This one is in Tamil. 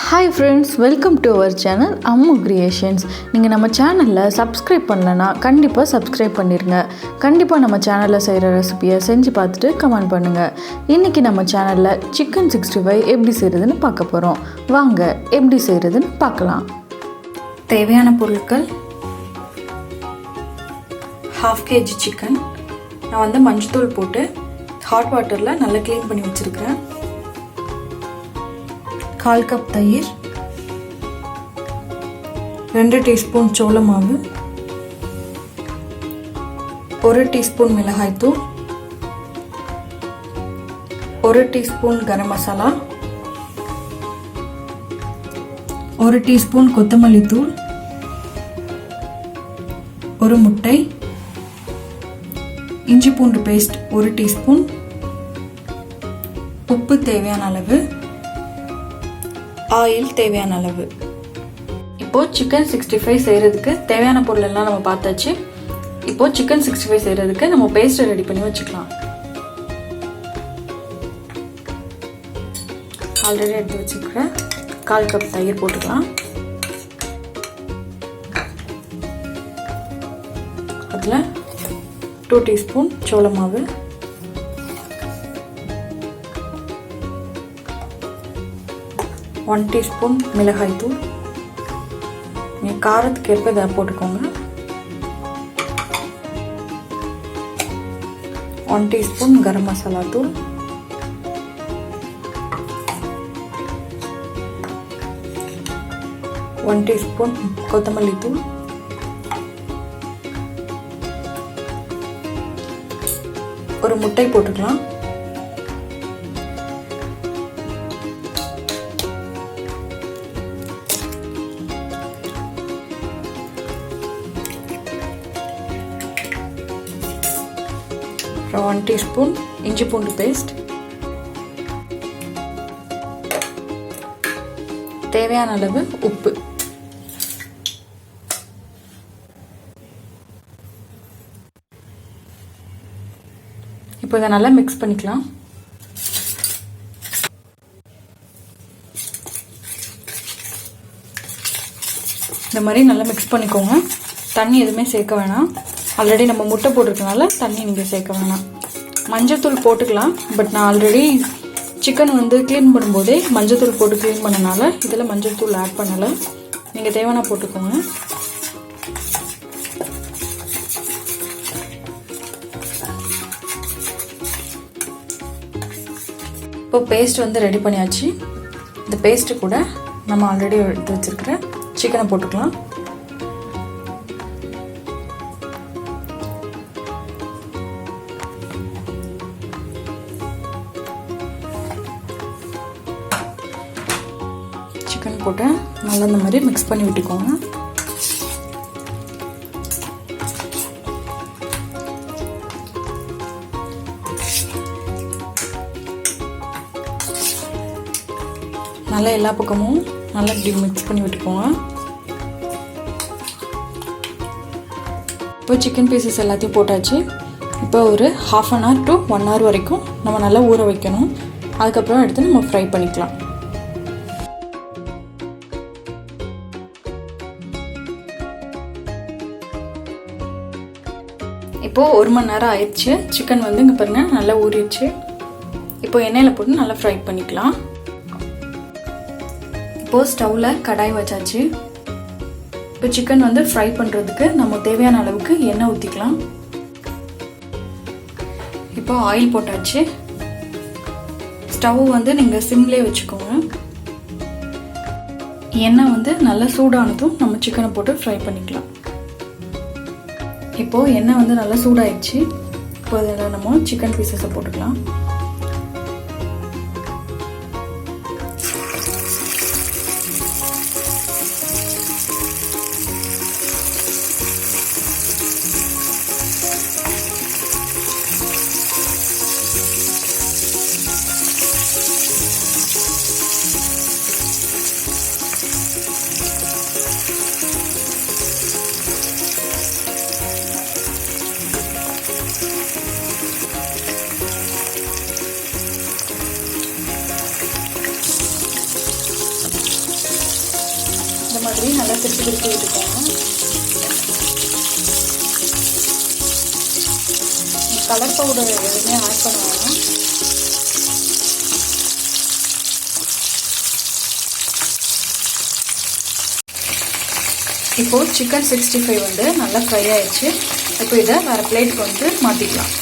Hi friends, welcome to our channel Ammu creations. நீங்கள் நம்ம சேனலில் சப்ஸ்கிரைப் பண்ணலன்னா கண்டிப்பாக சப்ஸ்கிரைப் பண்ணிடுங்க. கண்டிப்பாக நம்ம சேனலில் செய்கிற ரெசிபியை செஞ்சு பார்த்துட்டு கமெண்ட் பண்ணுங்கள். இன்றைக்கி நம்ம சேனலில் சிக்கன் 65 எப்படி செய்கிறதுன்னு பார்க்க போகிறோம். வாங்க எப்படி செய்கிறதுன்னு பார்க்கலாம். தேவையான பொருட்கள்: 1/2 kg சிக்கன். நான் வந்து மஞ்சத்தூள் போட்டு ஹாட் வாட்டரில் நல்லா க்ளீன் பண்ணி வச்சுருக்கிறேன். 1/4 கப் தயிர், 2 டீஸ்பூன் சோள மாவு, 1 டீஸ்பூன் மிளகாய்த்தூள், 1 டீஸ்பூன் கரம் மசாலா, 1 டீஸ்பூன் கொத்தமல்லி தூள், 1 முட்டை, இஞ்சி பூண்டு பேஸ்ட் 1 டீஸ்பூன், உப்பு தேவையான அளவு, ஆயில் தேவையான அளவு. இப்போது சிக்கன் 65 செய்கிறதுக்கு தேவையான பொருள் எல்லாம் நம்ம பார்த்தாச்சு. இப்போது சிக்கன் 65 செய்கிறதுக்கு நம்ம பேஸ்ட்டை ரெடி பண்ணி வச்சுக்கலாம். ஆல்ரெடி எடுத்து வச்சுக்கிறேன். 1/4 கப் தயிர் போட்டுக்கலாம். அதில் 2 டீஸ்பூன் சோள மாவு, 1 டீஸ்பூன் மிளகாய்த்தூள், நீங்கள் காரத்துக்கு ஏற்ப இதை போட்டுக்கோங்க. 1 டீஸ்பூன் கரம் மசாலா தூள், 1 டீஸ்பூன் கொத்தமல்லி தூள், 1 முட்டை போட்டுக்கலாம். அப்புறம் 1 டீஸ்பூன் இஞ்சி பூண்டு பேஸ்ட், தேவையான அளவு உப்பு. இப்போ இதை நல்லா மிக்ஸ் பண்ணிக்கலாம். இந்த மாதிரி நல்லா மிக்ஸ் பண்ணிக்கோங்க. தண்ணி எதுவுமே சேர்க்க வேணாம். ஆல்ரெடி நம்ம முட்டை போட்டிருக்கனால தண்ணி நீங்கள் சேர்க்க வேணாம். மஞ்சத்தூள் போட்டுக்கலாம். பட் நான் ஆல்ரெடி சிக்கன் வந்து க்ளீன் பண்ணும்போதே மஞ்சத்தூள் போட்டு க்ளீன் பண்ணனால இதில் மஞ்சத்தூள் ஆட் பண்ணலை. நீங்கள் தேவையான போட்டுக்கோங்க. இப்போ பேஸ்ட் வந்து ரெடி பண்ணியாச்சு. இந்த பேஸ்ட்டு கூட நம்ம ஆல்ரெடி எடுத்து வச்சுருக்கிற சிக்கனை போட்டுக்கலாம். சிக்கன் போட்டு நல்லா இந்த மாதிரி மிக்ஸ் பண்ணி விட்டுக்கோங்க. நல்லா எல்லா பக்கமும் நல்லா இப்படி மிக்ஸ் பண்ணி விட்டுக்கோங்க. இப்போ சிக்கன் பீசஸ் எல்லாத்தையும் போட்டாச்சு. இப்போ ஒரு 1/2 hour to 1 hour வரைக்கும் நம்ம நல்லா ஊற வைக்கணும். அதுக்கப்புறம் எடுத்து நம்ம ஃப்ரை பண்ணிக்கலாம். இப்போது 1 மணி நேரம் ஆயிடுச்சு. சிக்கன் வந்து இங்கே பாருங்கள் நல்லா ஊறிடுச்சு. இப்போ எண்ணெயில் போட்டு நல்லா ஃப்ரை பண்ணிக்கலாம். இப்போது ஸ்டவ்வில் கடாய் வச்சாச்சு. இப்போ சிக்கன் வந்து ஃப்ரை பண்ணுறதுக்கு நம்ம தேவையான அளவுக்கு எண்ணெய் ஊற்றிக்கலாம். இப்போ ஆயில் போட்டாச்சு. ஸ்டவ் வந்து நீங்கள் சிம்லேயே வச்சுக்கோங்க. எண்ணெய் வந்து நல்லா சூடானதும் நம்ம சிக்கனை போட்டு ஃப்ரை பண்ணிக்கலாம். இப்போது எண்ணெய் வந்து நல்லா சூடாயிடுச்சு. இப்போ அதில் நம்ம சிக்கன் பீசஸை போட்டுக்கலாம். மாதிரி நல்லா திருப்பி திருப்பி விட்டுக்கோங்க. கலர் பவுடர் எதுவுமே ஆட் பண்ண வேணாம். இப்போது சிக்கன் 65 வந்து நல்லா ஃப்ரை ஆயிடுச்சு. இப்போ இதை வேறு பிளேட்டுக்கு வந்து மாற்றிக்கலாம்.